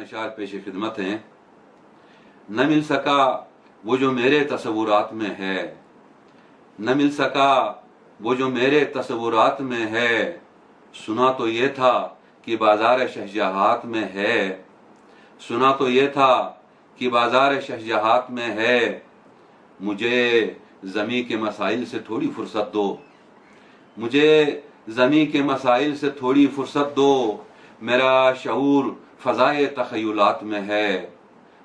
अशार पेश खिदमत हैं। न मिल सका वो जो मेरे तस्वुरात में है, न मिल सका वो जो मेरे तस्वुरात में है। सुना तो ये था कि बाजार शहजहात में है, सुना तो ये था कि बाजार शहजहात में है। मुझे ज़मी के मसाइल से थोड़ी फुर्सत दो, मुझे ज़मी के मसाइल से थोड़ी फुर्सत दो। मेरा शऊर फ़ज़ाए तख़य्युलात में है,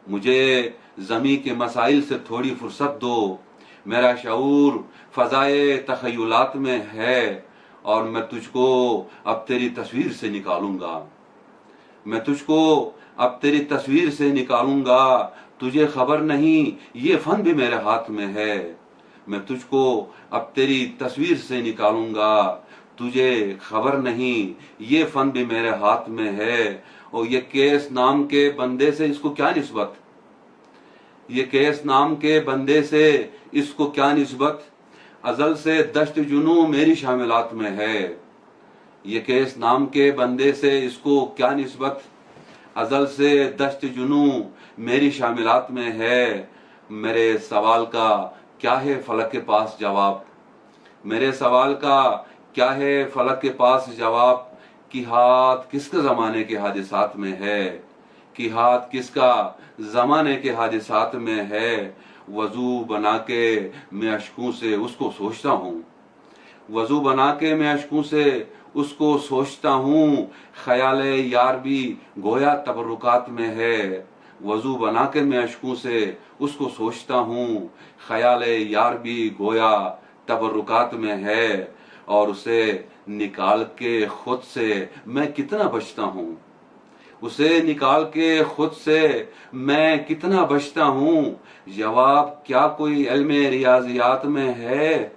मुझे ज़मी के मसाइल से थोड़ी फुर्सत दो। मेरा शऊर फ़ज़ाए तख़य्युलात में है। और मैं तुझको अब तेरी तस्वीर से निकालूंगा, मैं तुझको अब तेरी तस्वीर से निकालूंगा। तुझे खबर नहीं ये फन भी मेरे हाथ में है, मैं तुझको अब तेरी तस्वीर से निकालूंगा। तुझे खबर नहीं ये फन भी मेरे हाथ में है। और ये केस नाम के बंदे से इसको क्या निस्बत, ये केस नाम के बंदे से इसको क्या निस्बत। अजल से दश्त जुनू मेरी शामिलात में है, ये केस नाम के बंदे से इसको क्या निस्बत। अजल से दश्त जुनू मेरी शामिलात में है। मेरे सवाल का क्या है फलक के पास जवाब, मेरे सवाल का क्या है फलक के पास जवाब। कि हाथ किसके जमाने के हादिसात में है, कि हाथ किसका जमाने के हादिसात में है। वजू बना के मैं अश्कों से उसको सोचता हूँ, वजू बना के मैं अश्कों से उसको सोचता हूँ। ख्याल यार भी गोया तबरुकात में है, वजू बना के मैं अश्कों से उसको सोचता हूँ। ख्याल यार भी गोया तबरुकात में है। और उसे निकाल के खुद से मैं कितना बचता हूँ, उसे निकाल के खुद से मैं कितना बचता हूँ। जवाब क्या कोई इल्मे रियाजियात में है,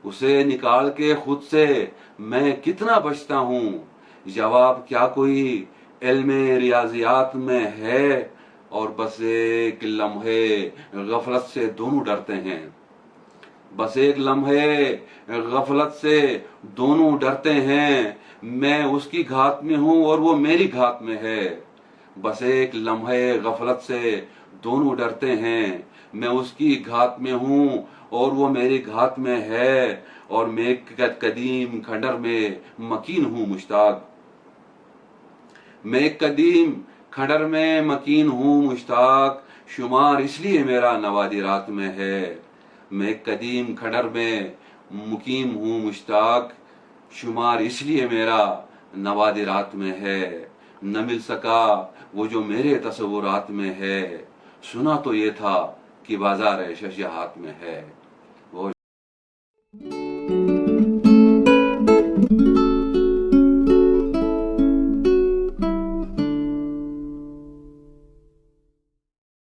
उसे निकाल के खुद से मैं कितना बचता हूँ। जवाब क्या कोई इल्मे रियाजियात में है। और बस एक लम्हे गफलत से दोनों डरते हैं, बस एक लम्हे गफलत से दोनों डरते हैं। मैं उसकी घात में हूँ और वो मेरी घात में है। बस एक लम्हे गफलत से दोनों डरते हैं। मैं उसकी घात में हूँ और वो मेरी घात में है। और मैं एक कदीम खंडर में मकीन हूँ मुश्ताक, मैं एक कदीम खंडर में मकीन हूँ मुश्ताक। शुमार इसलिए मेरा नवादिरात में है, मैं एक कदीम खंडर में मुकीम हूँ मुश्ताक। शुमार इसलिए मेरा नवादिरात में है। न मिल सका वो जो मेरे तस्वुरात में है, सुना तो ये था कि बाजार शहजहात में है। वो